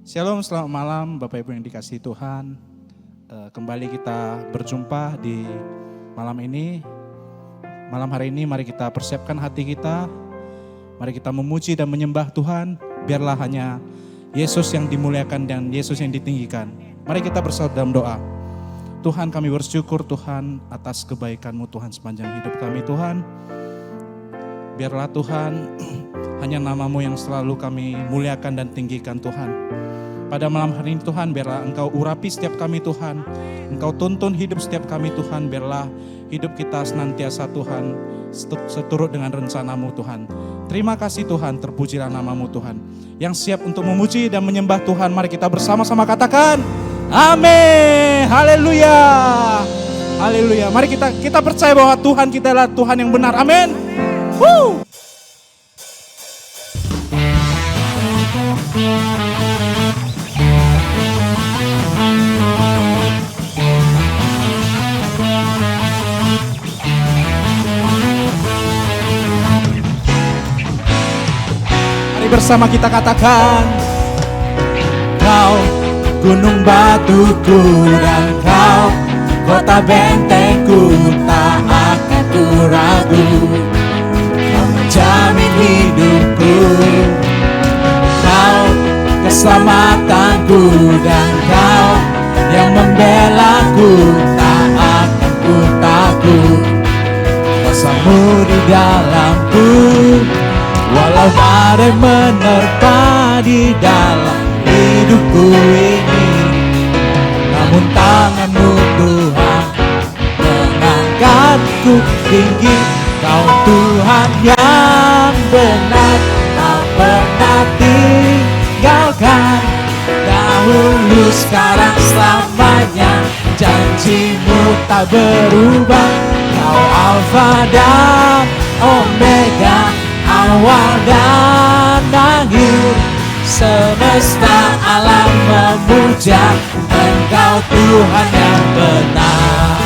Shalom, selamat malam Bapak Ibu yang dikasihi Tuhan. Kembali kita berjumpa di malam ini. Malam hari ini mari kita persiapkan hati kita. Mari kita memuji dan menyembah Tuhan. Biarlah hanya Yesus yang dimuliakan dan Yesus yang ditinggikan. Mari kita bersatu dalam doa. Tuhan, kami bersyukur Tuhan atas kebaikan-Mu Tuhan sepanjang hidup kami Tuhan. Biarlah Tuhan hanya nama-Mu yang selalu kami muliakan dan tinggikan Tuhan. Pada malam hari ini Tuhan, biarlah Engkau urapi setiap kami Tuhan. Engkau tuntun hidup setiap kami Tuhan. Biarlah hidup kita senantiasa Tuhan seturut dengan rencana-Mu Tuhan. Terima kasih Tuhan, terpujilah nama-Mu Tuhan. Yang siap untuk memuji dan menyembah Tuhan, mari kita bersama-sama katakan amin. Haleluya. Haleluya. Mari kita percaya bahwa Tuhan kita adalah Tuhan yang benar. Amin. Woo. Bersama kita katakan, Kau gunung batuku dan Kau kota bentengku, tak akan ku ragu. Kau menjamin hidupku, Kau keselamatanku dan Kau yang membelaku, tak akan ku takut. Kuasa-Mu di dalamku, walau badai menerpa di dalam hidupku ini, namun tangan-Mu Tuhan mengangkatku tinggi. Kau Tuhan yang benar, tak pernah tinggalkan. Dahulu, sekarang, selamanya, janji-Mu tak berubah. Kau Alfa dan Omega, awal dan akhir, semesta alam memuja Engkau Tuhan yang benar.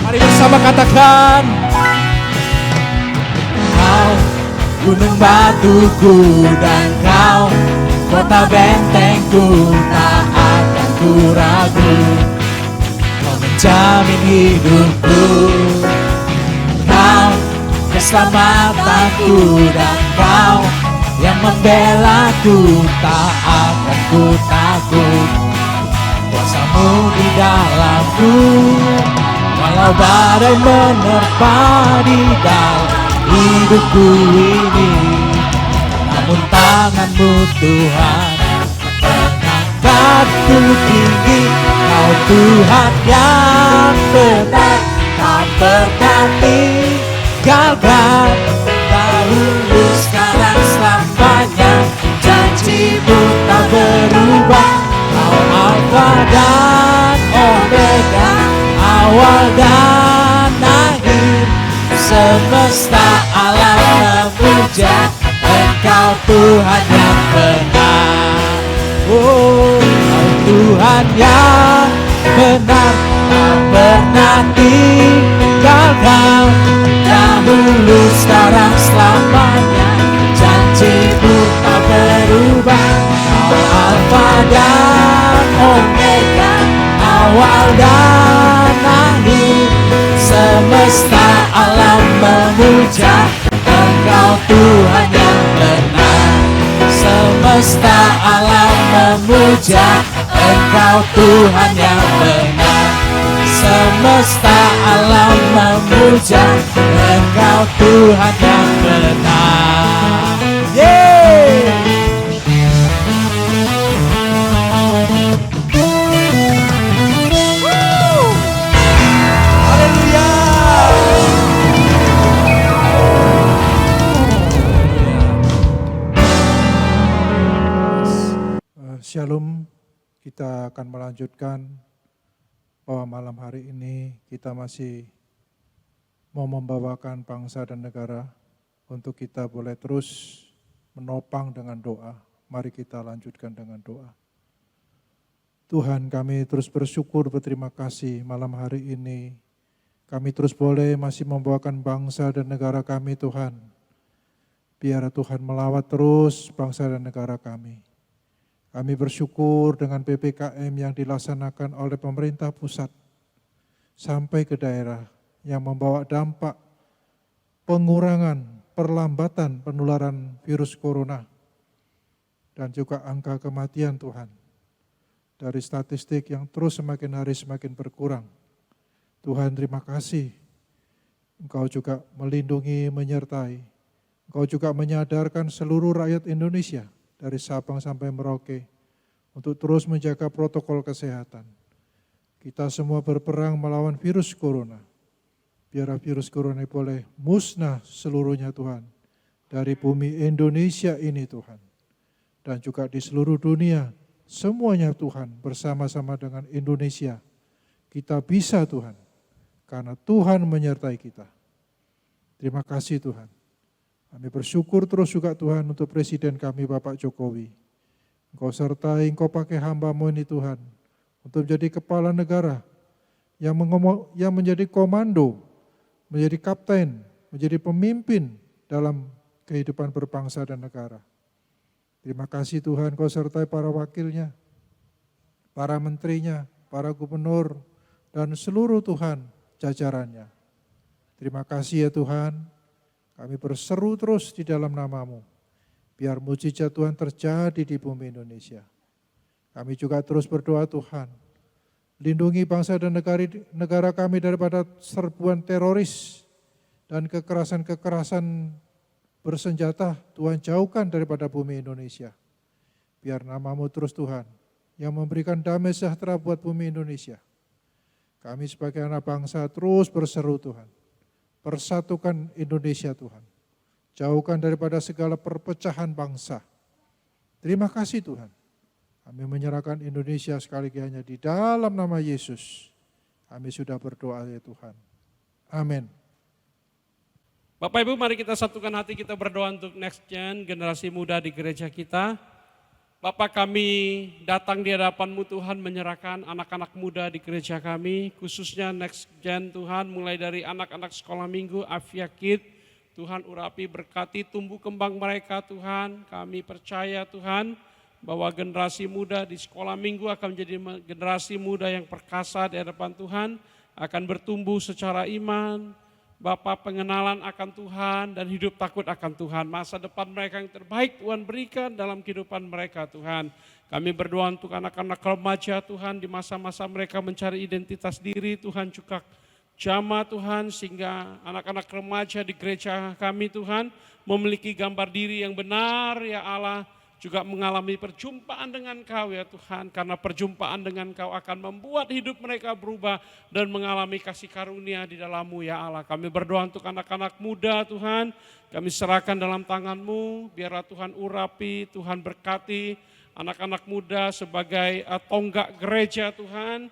Mari bersama katakan, Kau gunung batuku dan Kau kota bentengku, tak akan ku ragu. Jamin hidupku, Kau keselamatanku dan Kau yang membelaku, tak akan ku takut. Kuasa-Mu di dalamku, walau badai menerpa di dalam hidupku ini, namun tangan-Mu Tuhan mengangkatku tinggi. Kau Tuhan yang benar, tak pernah tinggalkan. Dahulu, sekarang, selamanya, janji-Mu tak berubah. Kau Alfa dan Omega, awal dan akhir, semesta alam memuja Engkau Tuhan yang benar. Oh, Kau Tuhan yang benar, tak pernah tinggalkan. Dahulu, sekarang, selamanya, janji-Mu tak berubah. Kau Alfa dan Omega, awal dan akhir, semesta alam memuja Engkau Tuhan yang benar. Semesta alam memuja Engkau Tuhan yang benar. Semesta alam memuja Engkau Tuhan yang benar. Yeay! Haleluya! Shalom, kita akan melanjutkan bahwa malam hari ini kita masih mau membawakan bangsa dan negara untuk kita boleh terus menopang dengan doa. Mari kita lanjutkan dengan doa. Tuhan, kami terus bersyukur, berterima kasih malam hari ini kami terus boleh masih membawakan bangsa dan negara kami Tuhan. Biar Tuhan melawat terus bangsa dan negara kami. Kami bersyukur dengan PPKM yang dilaksanakan oleh pemerintah pusat sampai ke daerah yang membawa dampak pengurangan, perlambatan penularan virus corona dan juga angka kematian Tuhan. Dari statistik yang terus semakin hari semakin berkurang. Tuhan terima kasih, Engkau juga melindungi, menyertai. Engkau juga menyadarkan seluruh rakyat Indonesia dari Sabang sampai Merauke untuk terus menjaga protokol kesehatan. Kita semua berperang melawan virus corona. Biar virus corona boleh musnah seluruhnya Tuhan. Dari bumi Indonesia ini Tuhan. Dan juga di seluruh dunia, semuanya Tuhan bersama-sama dengan Indonesia. Kita bisa Tuhan, karena Tuhan menyertai kita. Terima kasih Tuhan. Kami bersyukur terus juga Tuhan untuk Presiden kami Bapak Jokowi. Engkau sertai, Engkau pakai hamba-Mu ini Tuhan, untuk menjadi kepala negara yang menjadi komando, menjadi kapten, menjadi pemimpin dalam kehidupan berbangsa dan negara. Terima kasih Tuhan, Kau sertai para wakilnya, para menterinya, para gubernur, dan seluruh Tuhan jajarannya. Terima kasih ya Tuhan, kami berseru terus di dalam nama-Mu, biar mujizat Tuhan terjadi di bumi Indonesia. Kami juga terus berdoa Tuhan, lindungi bangsa dan negara kami daripada serbuan teroris dan kekerasan-kekerasan bersenjata. Tuhan jauhkan daripada bumi Indonesia. Biar nama-Mu terus Tuhan, yang memberikan damai sejahtera buat bumi Indonesia. Kami sebagai anak bangsa terus berseru Tuhan, persatukan Indonesia Tuhan. Jauhkan daripada segala perpecahan bangsa. Terima kasih Tuhan. Kami menyerahkan Indonesia sekali lagi hanya di dalam nama Yesus. Kami sudah berdoa ya Tuhan. Amin. Bapak Ibu, mari kita satukan hati kita berdoa untuk next gen, generasi muda di gereja kita. Bapak, kami datang di hadapan-Mu Tuhan menyerahkan anak-anak muda di gereja kami, khususnya next gen Tuhan, mulai dari anak-anak sekolah minggu, Afia Kid, Tuhan urapi berkati tumbuh kembang mereka Tuhan. Kami percaya Tuhan bahwa generasi muda di sekolah minggu akan menjadi generasi muda yang perkasa di hadapan Tuhan, akan bertumbuh secara iman, Bapak pengenalan akan Tuhan dan hidup takut akan Tuhan. Masa depan mereka yang terbaik Tuhan berikan dalam kehidupan mereka Tuhan. Kami berdoa untuk anak-anak remaja Tuhan di masa-masa mereka mencari identitas diri, Tuhan juga jamah Tuhan sehingga anak-anak remaja di gereja kami Tuhan memiliki gambar diri yang benar ya Allah. Juga mengalami perjumpaan dengan Kau ya Tuhan, karena perjumpaan dengan Kau akan membuat hidup mereka berubah dan mengalami kasih karunia di dalam-Mu ya Allah. Kami berdoa untuk anak-anak muda Tuhan, kami serahkan dalam tangan-Mu, biarlah Tuhan urapi, Tuhan berkati anak-anak muda sebagai tonggak gereja Tuhan.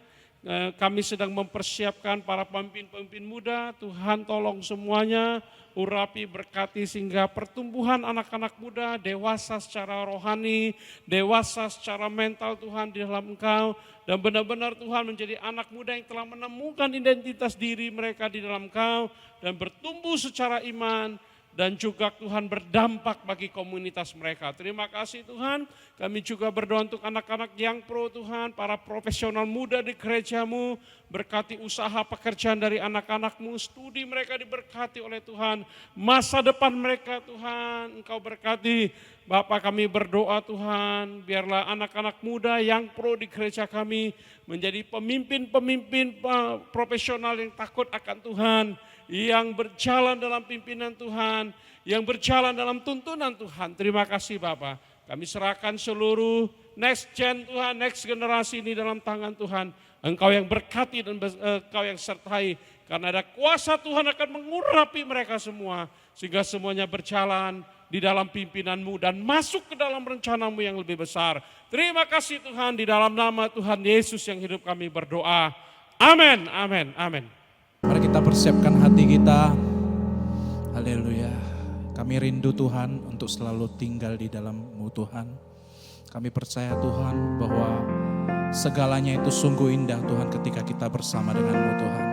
Kami sedang mempersiapkan para pemimpin-pemimpin muda, Tuhan tolong semuanya, urapi berkati sehingga pertumbuhan anak-anak muda dewasa secara rohani, dewasa secara mental Tuhan di dalam Engkau. Dan benar-benar Tuhan menjadi anak muda yang telah menemukan identitas diri mereka di dalam Engkau dan bertumbuh secara iman. Dan juga Tuhan berdampak bagi komunitas mereka. Terima kasih Tuhan, kami juga berdoa untuk anak-anak yang pro Tuhan, para profesional muda di gereja-Mu, berkati usaha pekerjaan dari anak-anak-Mu, studi mereka diberkati oleh Tuhan, masa depan mereka Tuhan, Engkau berkati. Bapak kami berdoa Tuhan, biarlah anak-anak muda yang pro di gereja kami menjadi pemimpin-pemimpin profesional yang takut akan Tuhan, yang berjalan dalam pimpinan Tuhan, yang berjalan dalam tuntunan Tuhan. Terima kasih Bapak. Kami serahkan seluruh next gen Tuhan, next generasi ini dalam tangan Tuhan. Engkau yang berkati dan Engkau yang sertai. Karena ada kuasa Tuhan akan mengurapi mereka semua. Sehingga semuanya berjalan di dalam pimpinan-Mu dan masuk ke dalam rencana-Mu yang lebih besar. Terima kasih Tuhan, di dalam nama Tuhan Yesus yang hidup kami berdoa. Amin, amin, amin. Mari kita persiapkan hati kita. Haleluya. Kami rindu Tuhan untuk selalu tinggal di dalam-Mu Tuhan. Kami percaya Tuhan bahwa segalanya itu sungguh indah Tuhan ketika kita bersama dengan-Mu Tuhan.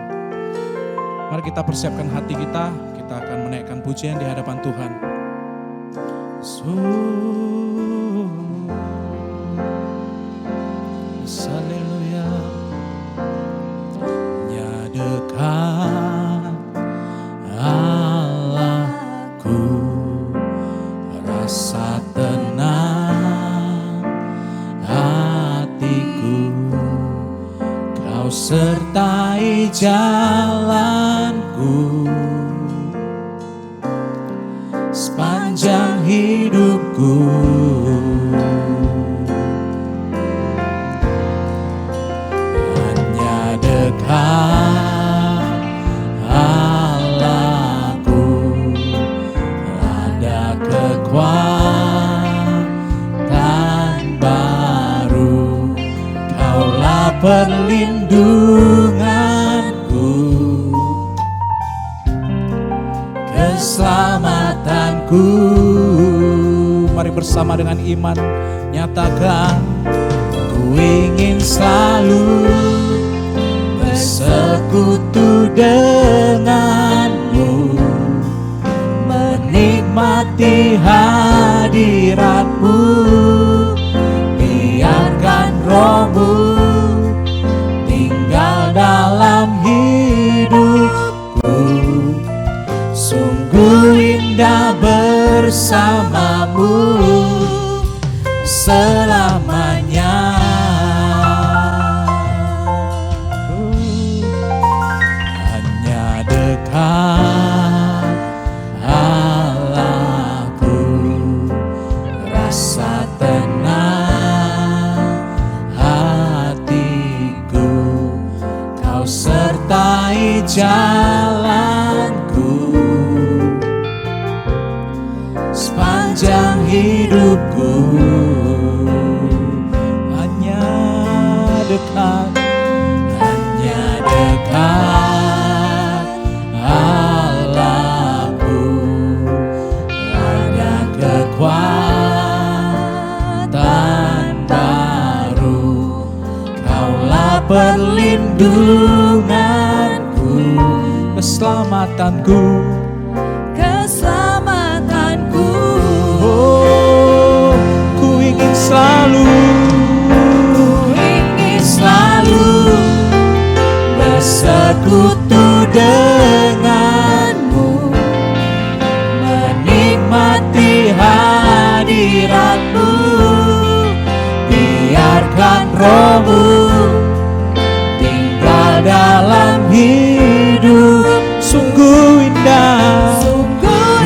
Mari kita persiapkan hati kita akan menaikkan pujian di hadapan Tuhan. Haleluya. Nya dekat Allahku, rasa tenang hatiku, Kau sertai jalanku sepanjang hidupku. Hanya dekat Allahku, ada kekuatan baru, Kaulah perlindunganku, keselamatanku. Mari bersama dengan iman nyatakan, ku ingin selalu bersekutu denganmu, menikmati hadiratmu, biarkan rohmu tinggal dalam hidupku. Sungguh indah bersamamu selamanya. Hanya dekat Allahku, rasa tenang hatiku, Kau sertai jalanku sepanjang hidupku. Hanya dekat Allahku, ada kekuatan baru, Kaulah perlindunganku, keselamatanku. Oh, ku ingin selalu bersekutu denganmu, menikmati hadiratmu, biarkan rohmu tinggal dalam hidup. Sungguh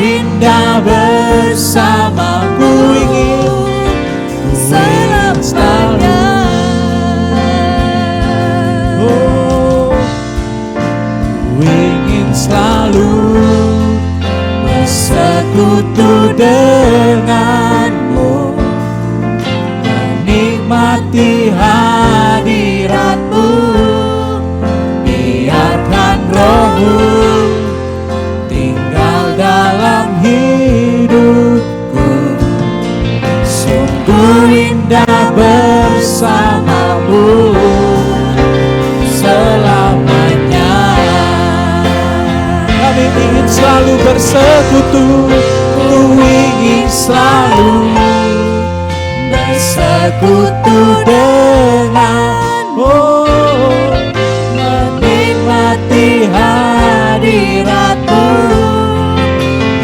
indah bersamaku, ingin selamanya. Oh, ku ingin selalu bersekutu denganmu, menikmati hadiratmu, biarkan rohmu tinggal dalam hidupku. Sungguh indah bersamamu selamanya. Kami ingin selalu bersekutu, ku ingin selalu bersekutu denganmu, menikmati hadiratmu,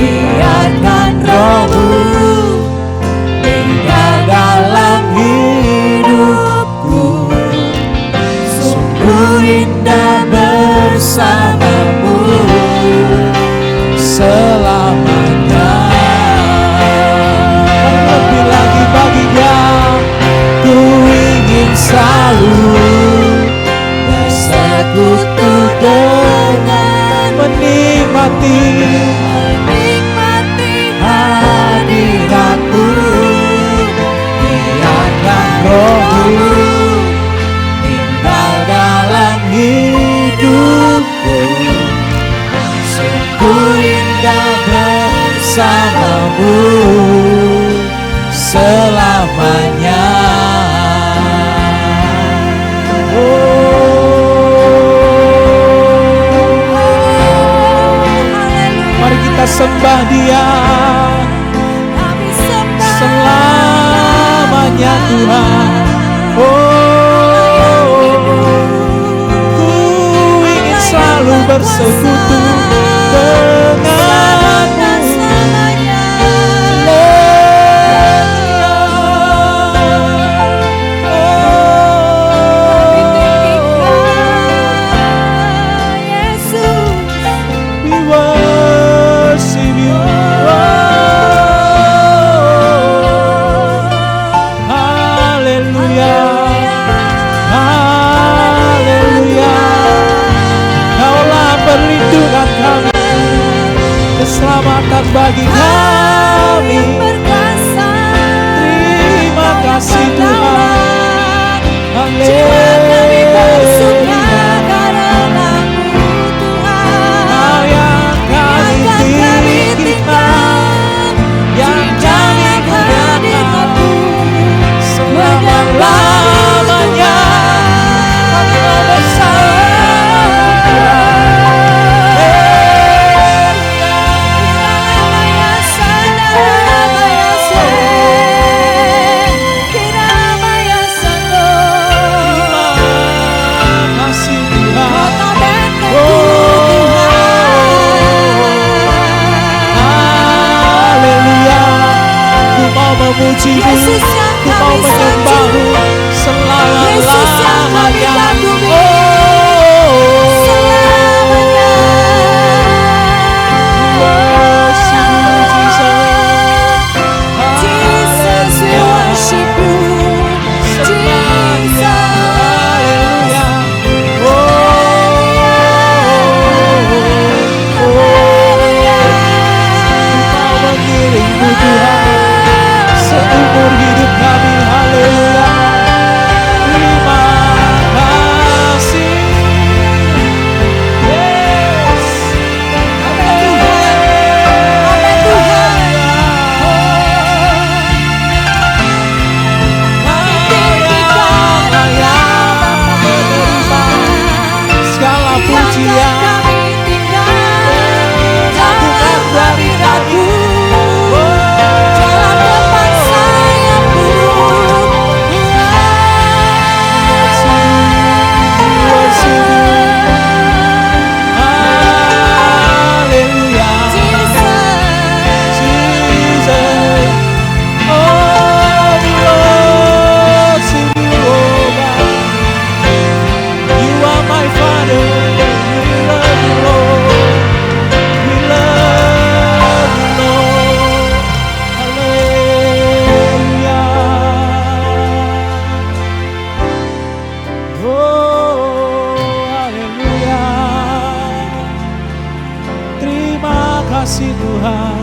biarkan rohmu tinggal dalam hidupku. Sungguh indah bersamamu selamanya. Lebih lagi baginya, ku ingin selalu bersekutu dengan, menikmati hadiratmu, biarkan rohmu tinggal dalam hidupku. Sungguh indah bersamamu selamanya. Oh, sembah Dia selamanya Tuhan. Ku ingin selalu bersekutu denganmu. We worship you. Haleluya, haleluya. Kaulah perlindungan kami, keselamatan bagi kami. Terima kasih Tuhan. Haleluya. Yang kami tinggikan, yang kami muliakan, selama-lamanya kami mau bersama Dia. Terima kasih Tuhan. Haleluya. Ku mau memuji-Mu, ku mau menyembah-Mu selama-lamanya. Seumur hidup kami, haleluya. Terima kasih. Yes. Segala pujian bukan dari aku. Kasih Tuhan.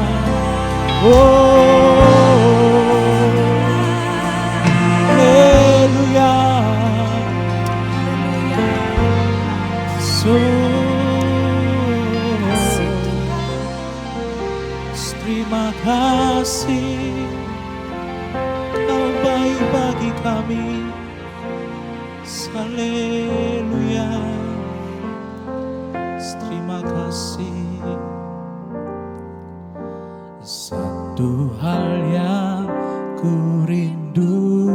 Haleluya. Terima kasih, Kau baik bagi kami. Haleluya. Terima kasih. Satu hal yang ku rindu,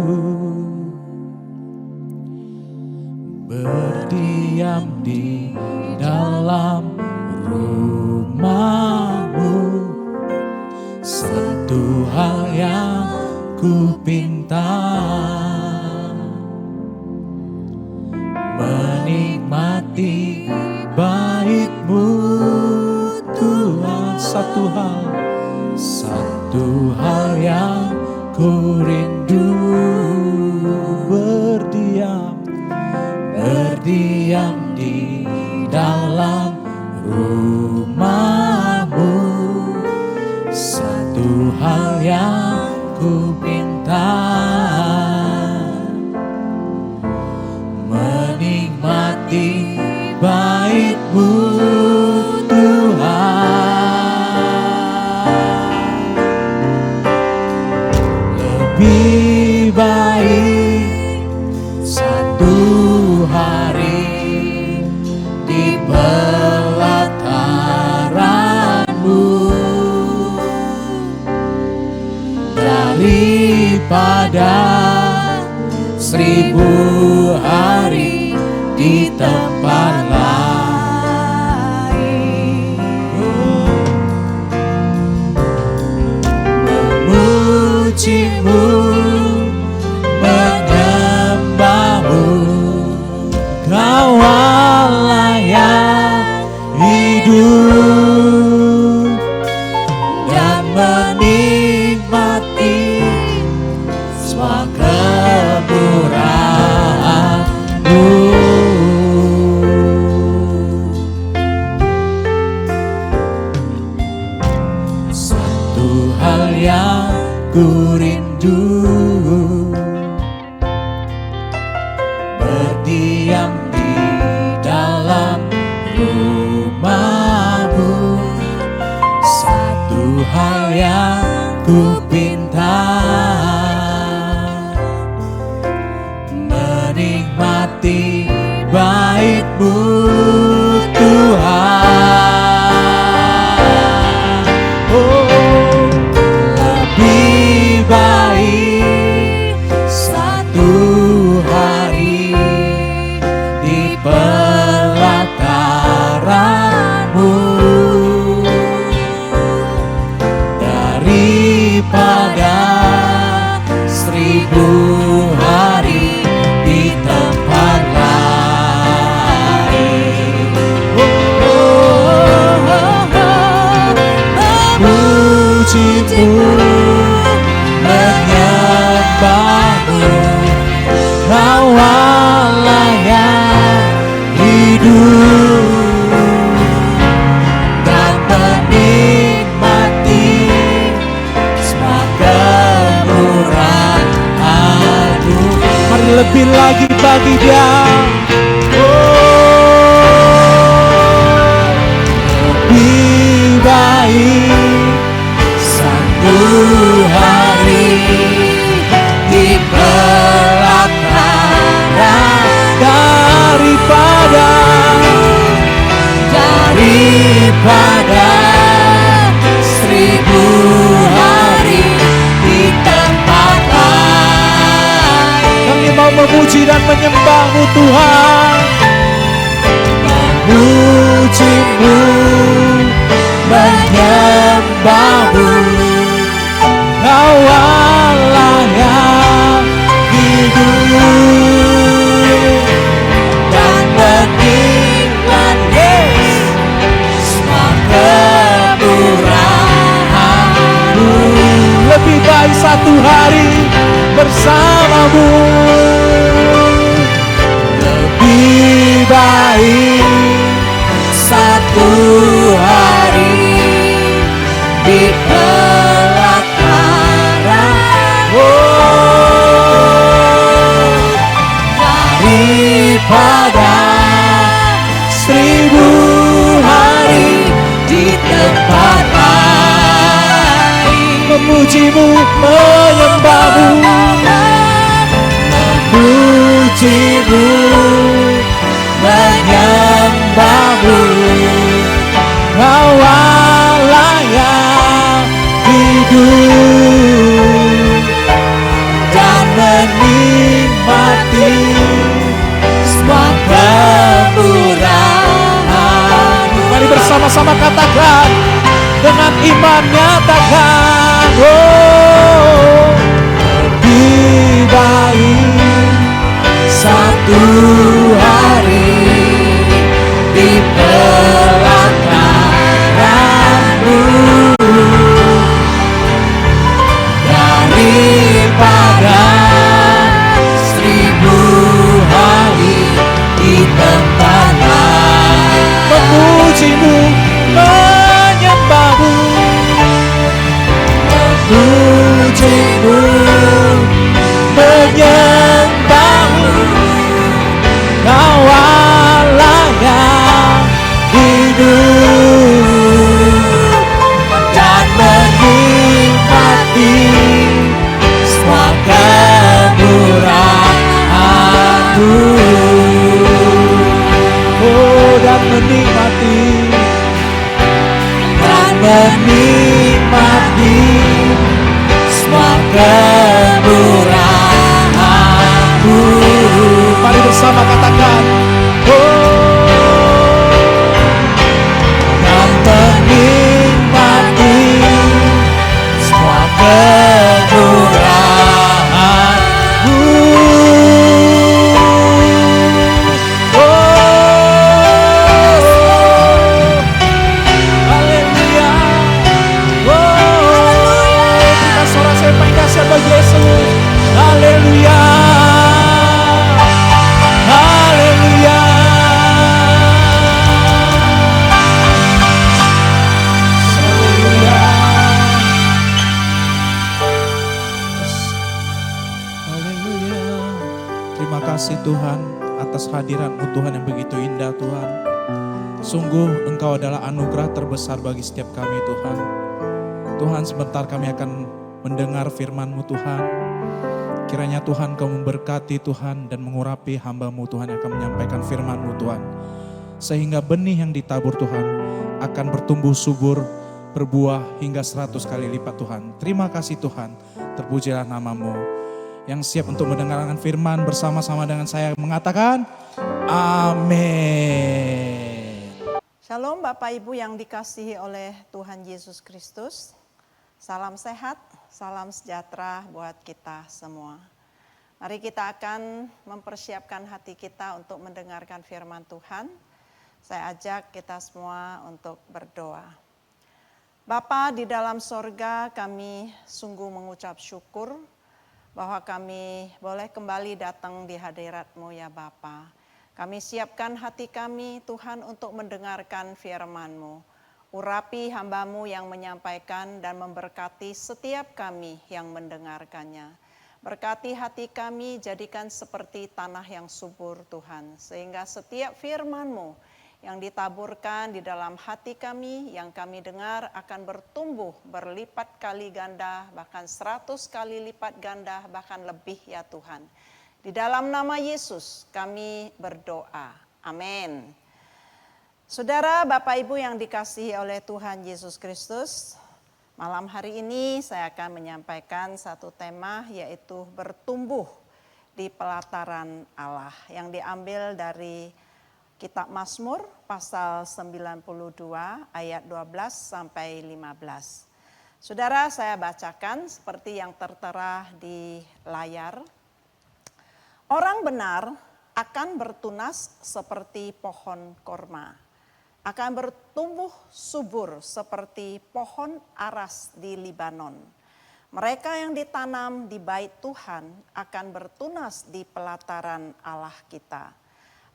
berdiam di dalam rumah-Mu. Satu hal yang ku pinta, menikmati bait-Mu Tuhan. Satu hal yang ku rindu, berdiam di dalam rumah-Mu. Satu hal yang ku pinta, menikmati bait-Mu Tuhan. Lebih baik satu hari di pelataran-Mu daripada 1000 hari di tempat lain. Memujimu, menyembahmu, Kau Allah yang hidup, dan menikmati semua kemurahan-Mu. Satu hal yang ku rindu, berdiam di dalam rumah-Mu. Satu hal yang ku pinta, menikmati bait-Mu Tuhan. Oh, lebih baik satu hari di pelataran-Mu daripada 1000 hari di tempat lain. Memuji-Mu, menyembah-Mu, Kau Allah yang hidup, dan menikmati semua kemurahan-Mu. Mari lebih lagi bagi Dia. Oh, lebih baik satu hari di pelataran daripada 1000 hari di tempat lain. Kami mau memuji dan menyembah-Mu Tuhan. Memuji-Mu, menyembah-Mu, Kau Allah yang hidup, dan menikmati semua kemurahan-Mu. Lebih baik satu hari bersama-Mu, lebih baik satu hari di pelataran-Mu daripada 1000 hari di tempat lain. Memuji-Mu, menyembah-Mu, memuji-Mu, menyembah-Mu, Kau Allah yang hidup, dan menikmati semua kemurahan-Mu. Mari bersama-sama katakan dengan iman, nyatakan, oh, lebih baik satu hari di pelataran-Mu daripada 1000 hari di tempat lain. Memuji-Mu, menyembah-Mu, memuji-Mu, menyembah-Mu, kasih Tuhan atas hadirat-Mu Tuhan yang begitu indah Tuhan. Sungguh Engkau adalah anugerah terbesar bagi setiap kami Tuhan. Tuhan, sebentar kami akan mendengar firman-Mu Tuhan. Kiranya Tuhan Kau memberkati Tuhan dan mengurapi hamba-Mu Tuhan yang akan menyampaikan firman-Mu Tuhan. Sehingga benih yang ditabur Tuhan akan bertumbuh subur, berbuah hingga 100 kali lipat Tuhan. Terima kasih Tuhan, terpujilah nama-Mu. Yang siap untuk mendengarkan firman bersama-sama dengan saya mengatakan amin. Shalom Bapak Ibu yang dikasihi oleh Tuhan Yesus Kristus. Salam sehat, salam sejahtera buat kita semua. Mari kita akan mempersiapkan hati kita untuk mendengarkan firman Tuhan. Saya ajak kita semua untuk berdoa. Bapa di dalam sorga, kami sungguh mengucap syukur bahwa kami boleh kembali datang di hadirat-Mu ya Bapa. Kami siapkan hati kami Tuhan untuk mendengarkan firman-Mu. Urapi hamba-Mu yang menyampaikan dan memberkati setiap kami yang mendengarkannya. Berkati hati kami, jadikan seperti tanah yang subur Tuhan. Sehingga setiap firman-Mu yang ditaburkan di dalam hati kami, yang kami dengar akan bertumbuh berlipat kali ganda, bahkan 100 kali lipat ganda, bahkan lebih ya Tuhan. Di dalam nama Yesus kami berdoa. Amin. Saudara, Bapak Ibu yang dikasihi oleh Tuhan Yesus Kristus, malam hari ini saya akan menyampaikan satu tema, yaitu bertumbuh di pelataran Allah, yang diambil dari Kitab Mazmur pasal 92 ayat 12 sampai 15. Saudara, saya bacakan seperti yang tertera di layar. Orang benar akan bertunas seperti pohon korma, akan bertumbuh subur seperti pohon aras di Libanon. Mereka yang ditanam di bait Tuhan akan bertunas di pelataran Allah kita.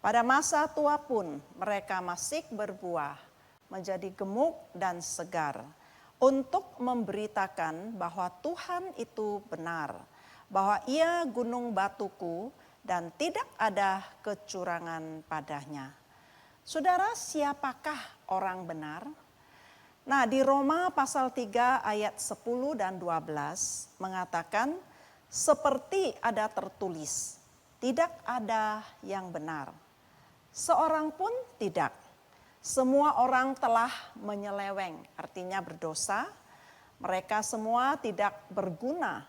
Pada masa tua pun mereka masih berbuah, menjadi gemuk dan segar, untuk memberitakan bahwa Tuhan itu benar, bahwa Ia gunung batuku dan tidak ada kecurangan padanya. Saudara, siapakah orang benar? Nah, di Roma pasal 3 ayat 10 dan 12 mengatakan, seperti ada tertulis, tidak ada yang benar. Seorang pun tidak. Semua orang telah menyeleweng, artinya berdosa. Mereka semua tidak berguna.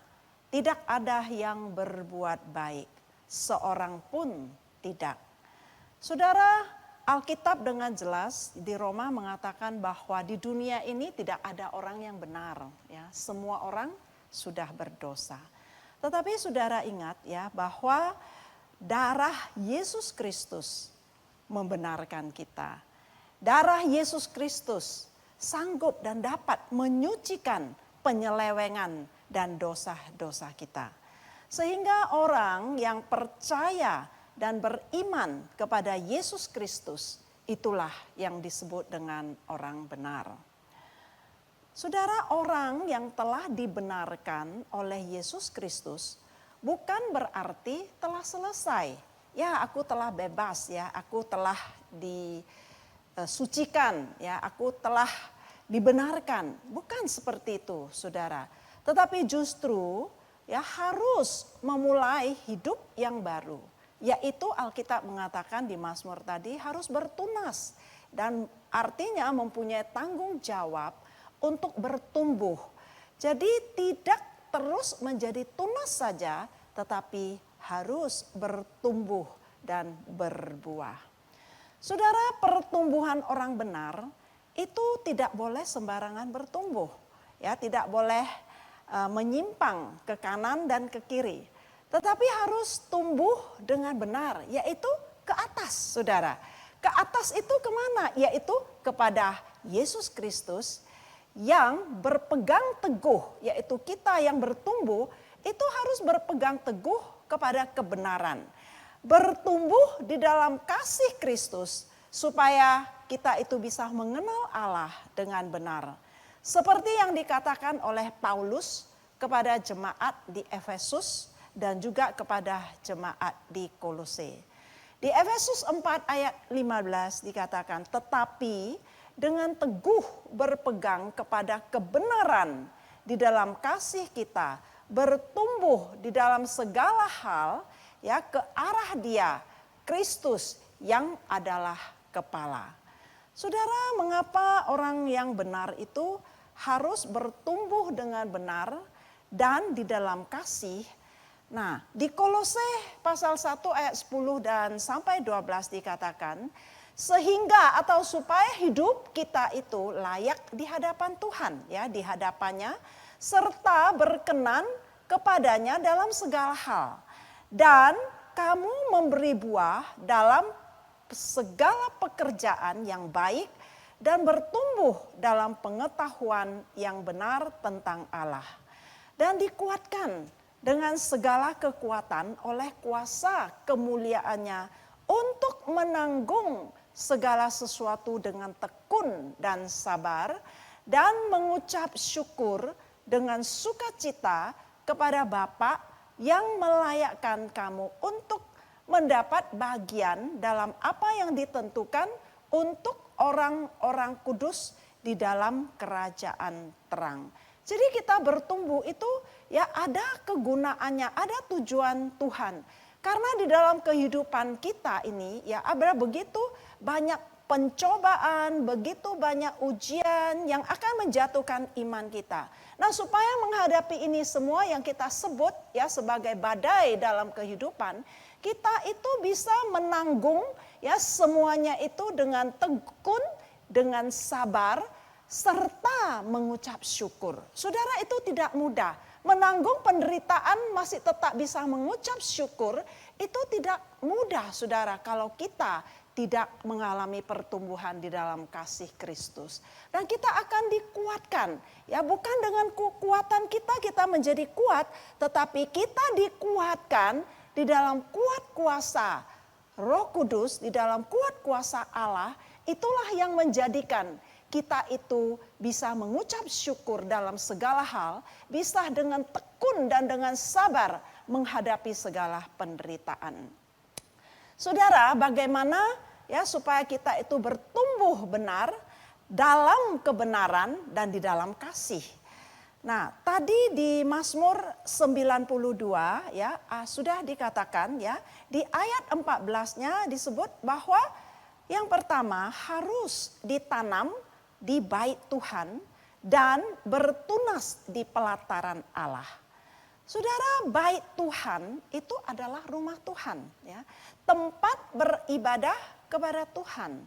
Tidak ada yang berbuat baik. Seorang pun tidak. Saudara, Alkitab dengan jelas di Roma mengatakan bahwa di dunia ini tidak ada orang yang benar. Ya, semua orang sudah berdosa. Tetapi saudara ingat ya bahwa darah Yesus Kristus membenarkan kita. Darah Yesus Kristus sanggup dan dapat menyucikan penyelewengan dan dosa-dosa kita. Sehingga orang yang percaya dan beriman kepada Yesus Kristus, itulah yang disebut dengan orang benar. Saudara, orang yang telah dibenarkan oleh Yesus Kristus bukan berarti telah selesai. Ya, aku telah bebas, ya, aku telah disucikan, ya, aku telah dibenarkan. Bukan seperti itu, saudara. Tetapi justru ya harus memulai hidup yang baru. Yaitu Alkitab mengatakan di Mazmur tadi harus bertunas. Dan artinya mempunyai tanggung jawab untuk bertumbuh. Jadi tidak terus menjadi tunas saja, tetapi harus bertumbuh dan berbuah. Saudara, pertumbuhan orang benar itu tidak boleh sembarangan bertumbuh. Ya, tidak boleh menyimpang ke kanan dan ke kiri. Tetapi harus tumbuh dengan benar, yaitu ke atas, saudara. Ke atas itu kemana? Yaitu kepada Yesus Kristus yang berpegang teguh, yaitu kita yang bertumbuh, itu harus berpegang teguh kepada kebenaran. Bertumbuh di dalam kasih Kristus supaya kita itu bisa mengenal Allah dengan benar. Seperti yang dikatakan oleh Paulus kepada jemaat di Efesus dan juga kepada jemaat di Kolose. Di Efesus 4 ayat 15 dikatakan, tetapi dengan teguh berpegang kepada kebenaran di dalam kasih kita, bertumbuh di dalam segala hal ya ke arah Dia, Kristus yang adalah kepala. Saudara, mengapa orang yang benar itu harus bertumbuh dengan benar dan di dalam kasih? Nah, di Kolose pasal 1 ayat 10 dan sampai 12 dikatakan, sehingga atau supaya hidup kita itu layak di hadapan Tuhan, ya, di hadapannya, serta berkenan kepadanya dalam segala hal. Dan kamu memberi buah dalam segala pekerjaan yang baik dan bertumbuh dalam pengetahuan yang benar tentang Allah. Dan dikuatkan dengan segala kekuatan oleh kuasa kemuliaannya untuk menanggung segala sesuatu dengan tekun dan sabar dan mengucap syukur dengan sukacita kepada Bapa yang melayakkan kamu untuk mendapat bagian dalam apa yang ditentukan untuk orang-orang kudus di dalam kerajaan terang. Jadi kita bertumbuh itu ya ada kegunaannya, ada tujuan Tuhan. Karena di dalam kehidupan kita ini ya ada begitu banyak pencobaan, begitu banyak ujian yang akan menjatuhkan iman kita. Nah, supaya menghadapi ini semua yang kita sebut ya sebagai badai dalam kehidupan, kita itu bisa menanggung ya semuanya itu dengan tekun, dengan sabar, serta mengucap syukur. Saudara, itu tidak mudah. Menanggung penderitaan masih tetap bisa mengucap syukur, itu tidak mudah, saudara, kalau kita tidak mengalami pertumbuhan di dalam kasih Kristus. Dan kita akan dikuatkan. Ya, bukan dengan kekuatan kita menjadi kuat, tetapi kita dikuatkan di dalam kuat kuasa Roh Kudus, di dalam kuat kuasa Allah. Itulah yang menjadikan kita itu bisa mengucap syukur dalam segala hal, bisa dengan tekun dan dengan sabar menghadapi segala penderitaan. Saudara, bagaimana ya supaya kita itu bertumbuh benar dalam kebenaran dan di dalam kasih. Nah, tadi di Mazmur 92 ya sudah dikatakan ya, di ayat 14-nya disebut bahwa yang pertama harus ditanam di bait Tuhan dan bertunas di pelataran Allah. Saudara, bait Tuhan itu adalah rumah Tuhan, ya, tempat beribadah kepada Tuhan.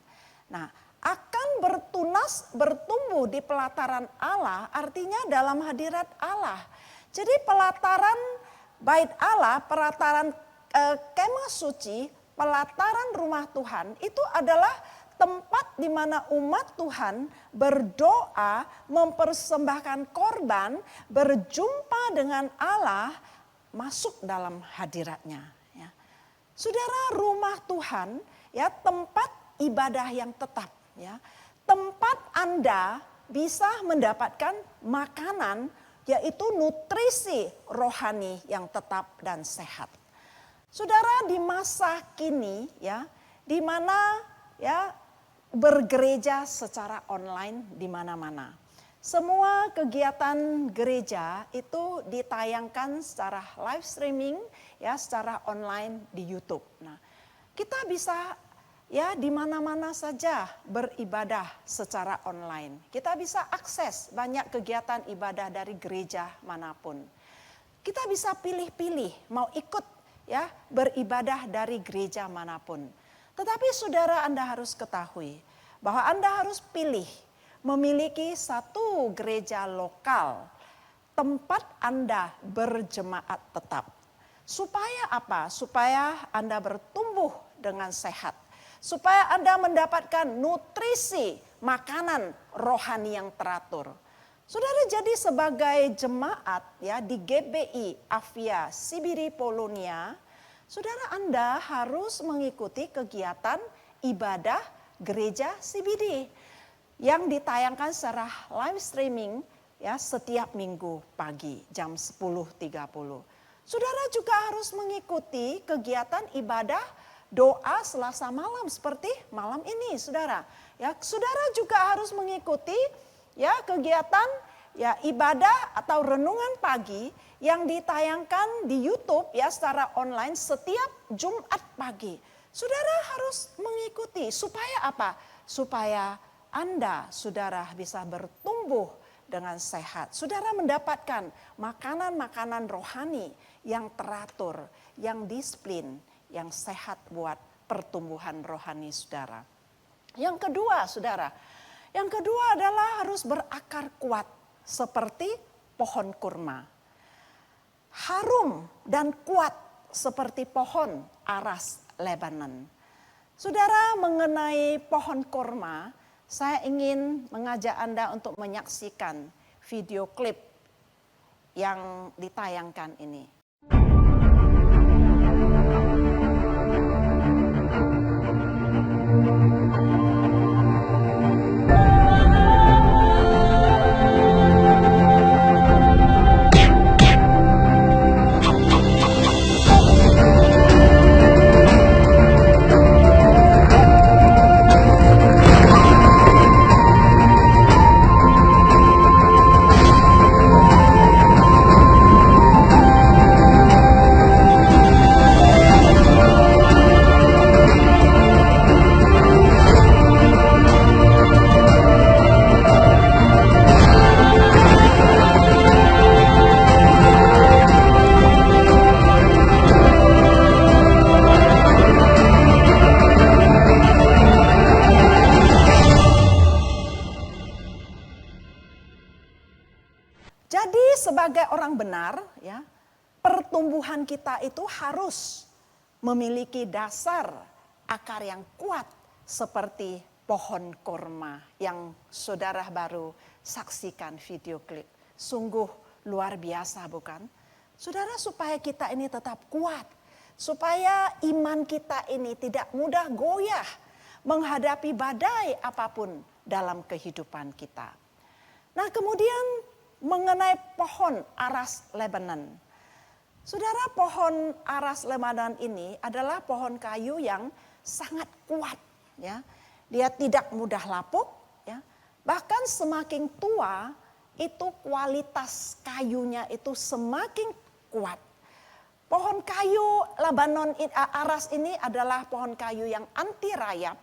Nah, akan bertunas, bertumbuh di pelataran Allah, artinya dalam hadirat Allah. Jadi pelataran bait Allah, pelataran kemah suci, pelataran rumah Tuhan itu adalah tempat di mana umat Tuhan berdoa, mempersembahkan korban, berjumpa dengan Allah, masuk dalam hadiratnya. Ya. Saudara, rumah Tuhan, ya, tempat ibadah yang tetap. Ya. Tempat Anda bisa mendapatkan makanan, yaitu nutrisi rohani yang tetap dan sehat. Saudara, di masa kini, ya, di mana ya bergereja secara online di mana-mana. Semua kegiatan gereja itu ditayangkan secara live streaming ya, secara online di YouTube. Nah, kita bisa ya di mana-mana saja beribadah secara online. Kita bisa akses banyak kegiatan ibadah dari gereja manapun. Kita bisa pilih-pilih mau ikut ya beribadah dari gereja manapun. Tetapi saudara, Anda harus ketahui bahwa Anda harus pilih memiliki satu gereja lokal, tempat Anda berjemaat tetap. Supaya apa? Supaya Anda bertumbuh dengan sehat. Supaya Anda mendapatkan nutrisi makanan rohani yang teratur. Saudara, jadi sebagai jemaat ya di GBI Avia Sibiri Polonia, saudara, Anda harus mengikuti kegiatan ibadah gereja CBD yang ditayangkan secara live streaming ya setiap minggu pagi jam 10.30. Saudara juga harus mengikuti kegiatan ibadah doa Selasa malam seperti malam ini, saudara. Ya, saudara juga harus mengikuti ya kegiatan ya ibadah atau renungan pagi yang ditayangkan di YouTube ya secara online setiap Jumat pagi. Saudara harus mengikuti supaya apa? Supaya Anda, saudara bisa bertumbuh dengan sehat. Saudara mendapatkan makanan-makanan rohani yang teratur, yang disiplin, yang sehat buat pertumbuhan rohani saudara. Yang kedua saudara, yang kedua adalah harus berakar kuat seperti pohon kurma. Harum dan kuat seperti pohon aras Lebanon. Saudara, mengenai pohon kurma, saya ingin mengajak Anda untuk menyaksikan video klip yang ditayangkan ini. Jadi sebagai orang benar ya, pertumbuhan kita itu harus memiliki dasar akar yang kuat seperti pohon kurma yang saudara baru saksikan video klip. Sungguh luar biasa bukan? Saudara, supaya kita ini tetap kuat, supaya iman kita ini tidak mudah goyah menghadapi badai apapun dalam kehidupan kita. Nah, kemudian mengenai pohon aras Lebanon. Saudara, pohon aras Lebanon ini adalah pohon kayu yang sangat kuat ya. Dia tidak mudah lapuk ya. Bahkan semakin tua itu kualitas kayunya itu semakin kuat. Pohon kayu Lebanon aras ini adalah pohon kayu yang anti rayap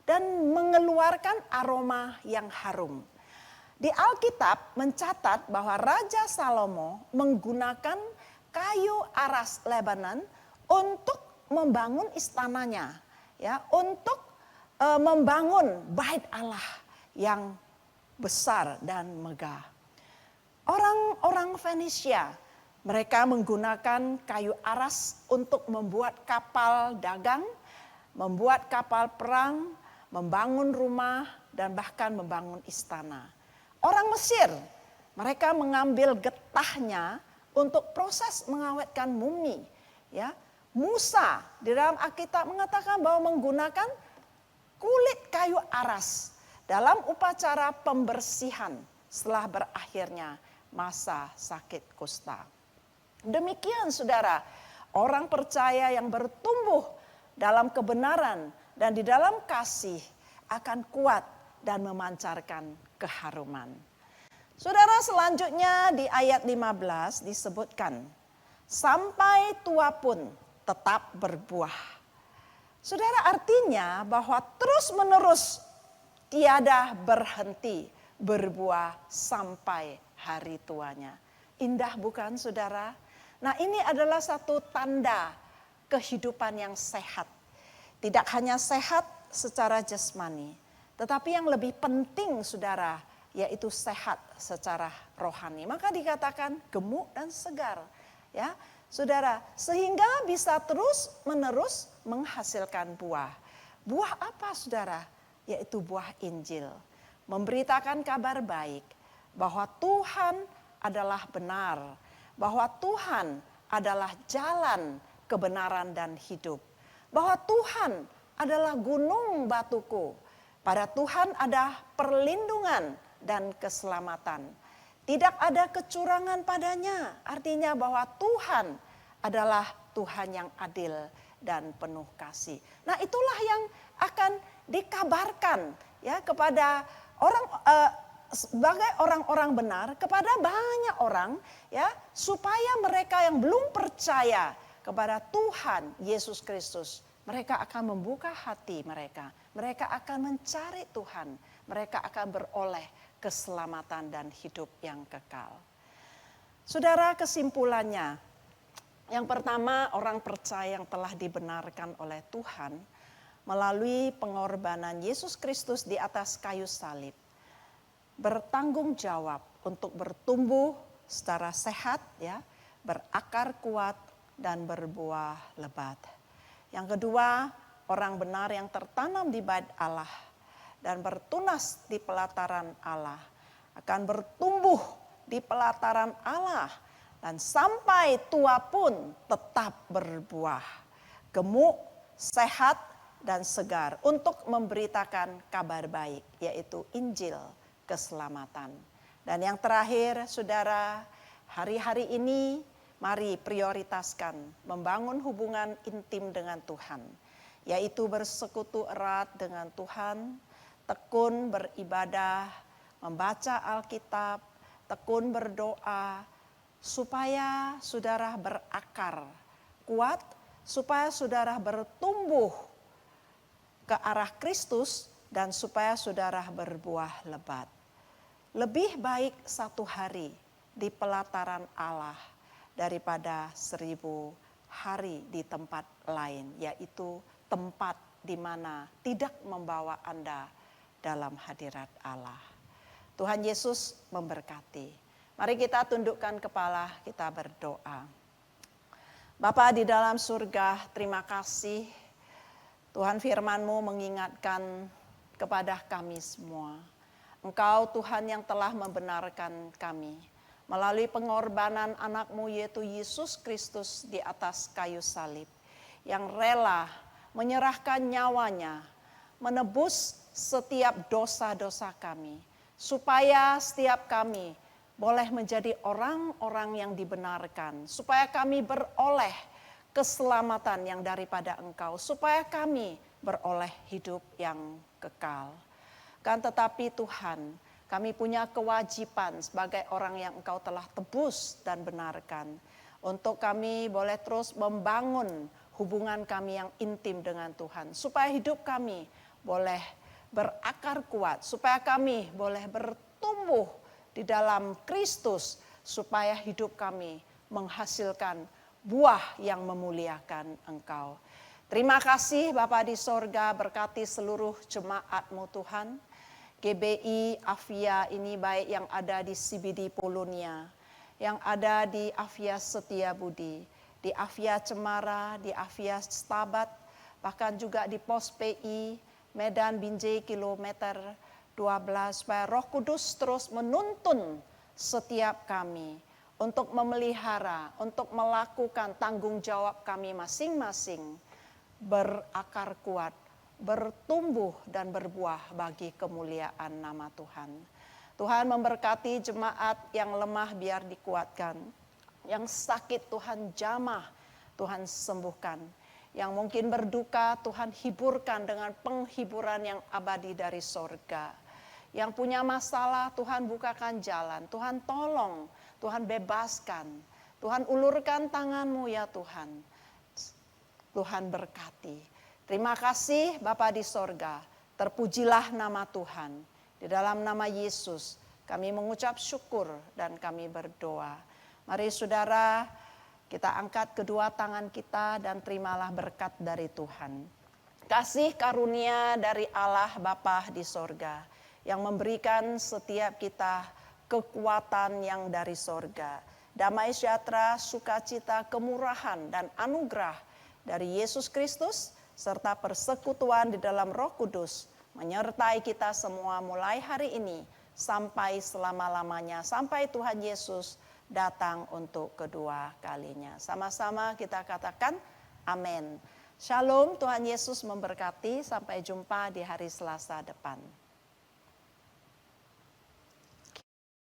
dan mengeluarkan aroma yang harum. Di Alkitab mencatat bahwa Raja Salomo menggunakan kayu aras Lebanon untuk membangun istananya, ya, untuk membangun bait Allah yang besar dan megah. Orang-orang Fenisia, mereka menggunakan kayu aras untuk membuat kapal dagang, membuat kapal perang, membangun rumah, dan bahkan membangun istana. Orang Mesir, mereka mengambil getahnya untuk proses mengawetkan mumi. Ya, Musa di dalam Alkitab mengatakan bahwa menggunakan kulit kayu aras dalam upacara pembersihan setelah berakhirnya masa sakit kusta. Demikian saudara, orang percaya yang bertumbuh dalam kebenaran dan di dalam kasih akan kuat dan memancarkan keharuman. Saudara, selanjutnya di ayat 15 disebutkan, sampai tua pun tetap berbuah. Saudara, artinya bahwa terus menerus tiada berhenti berbuah sampai hari tuanya. Indah bukan saudara? Nah, ini adalah satu tanda kehidupan yang sehat. Tidak hanya sehat secara jasmani, tetapi yang lebih penting saudara, yaitu sehat secara rohani. Maka dikatakan gemuk dan segar. Ya, saudara, sehingga bisa terus menerus menghasilkan buah. Buah apa saudara? Yaitu buah Injil. Memberitakan kabar baik bahwa Tuhan adalah benar. Bahwa Tuhan adalah jalan kebenaran dan hidup. Bahwa Tuhan adalah gunung batuku. Pada Tuhan ada perlindungan dan keselamatan. Tidak ada kecurangan padanya. Artinya bahwa Tuhan adalah Tuhan yang adil dan penuh kasih. Nah, itulah yang akan dikabarkan ya kepada orang sebagai orang-orang benar, kepada banyak orang ya, supaya mereka yang belum percaya kepada Tuhan Yesus Kristus, mereka akan membuka hati mereka. Mereka akan mencari Tuhan. Mereka akan beroleh keselamatan dan hidup yang kekal. Saudara, kesimpulannya, yang pertama, orang percaya yang telah dibenarkan oleh Tuhan melalui pengorbanan Yesus Kristus di atas kayu salib, bertanggung jawab untuk bertumbuh secara sehat, ya, berakar kuat dan berbuah lebat. Yang kedua, orang benar yang tertanam di bait Allah dan bertunas di pelataran Allah akan bertumbuh di pelataran Allah dan sampai tua pun tetap berbuah, gemuk, sehat, dan segar untuk memberitakan kabar baik, yaitu Injil keselamatan. Dan yang terakhir, saudara, hari-hari ini mari prioritaskan membangun hubungan intim dengan Tuhan, yaitu bersekutu erat dengan Tuhan, tekun beribadah, membaca Alkitab, tekun berdoa, supaya saudara berakar kuat, supaya saudara bertumbuh ke arah Kristus, dan supaya saudara berbuah lebat. Lebih baik satu hari di pelataran Allah daripada 1000 hari di tempat lain, yaitu tempat di mana tidak membawa Anda dalam hadirat Allah. Tuhan Yesus memberkati. Mari kita tundukkan kepala, kita berdoa. Bapa di dalam surga, terima kasih Tuhan, firman-Mu mengingatkan kepada kami semua. Engkau Tuhan yang telah membenarkan kami melalui pengorbanan anak-Mu yaitu Yesus Kristus di atas kayu salib, yang rela menyerahkan nyawanya, menebus setiap dosa-dosa kami, supaya setiap kami boleh menjadi orang-orang yang dibenarkan, supaya kami beroleh keselamatan yang daripada Engkau, supaya kami beroleh hidup yang kekal. Kan tetapi Tuhan, kami punya kewajiban sebagai orang yang Engkau telah tebus dan benarkan, untuk kami boleh terus membangun hubungan kami yang intim dengan Tuhan, supaya hidup kami boleh berakar kuat, supaya kami boleh bertumbuh di dalam Kristus, supaya hidup kami menghasilkan buah yang memuliakan Engkau. Terima kasih Bapa di sorga, berkati seluruh jemaat-Mu Tuhan. GBI Avia ini baik yang ada di CBD Polonia, yang ada di Avia Setiabudi, di Avia Cemara, di Avia Stabat, bahkan juga di Pos PI Medan Binjai kilometer 12, supaya Roh Kudus terus menuntun setiap kami untuk memelihara, untuk melakukan tanggung jawab kami masing-masing, berakar kuat, bertumbuh dan berbuah bagi kemuliaan nama Tuhan. Tuhan memberkati jemaat yang lemah biar dikuatkan, yang sakit Tuhan jamah, Tuhan sembuhkan, yang mungkin berduka Tuhan hiburkan dengan penghiburan yang abadi dari sorga. Yang punya masalah Tuhan bukakan jalan, Tuhan tolong, Tuhan bebaskan, Tuhan ulurkan tangan-Mu ya Tuhan. Tuhan berkati. Terima kasih Bapa di sorga, terpujilah nama Tuhan. Di dalam nama Yesus kami mengucap syukur dan kami berdoa. Mari saudara, kita angkat kedua tangan kita dan terimalah berkat dari Tuhan. Kasih karunia dari Allah Bapa di sorga, yang memberikan setiap kita kekuatan yang dari sorga, damai sejahtera, sukacita, kemurahan, dan anugerah dari Yesus Kristus, serta persekutuan di dalam Roh Kudus, menyertai kita semua mulai hari ini, sampai selama-lamanya, sampai Tuhan Yesus datang untuk kedua kalinya. Sama-sama kita katakan amin. Shalom, Tuhan Yesus memberkati, sampai jumpa di hari Selasa depan.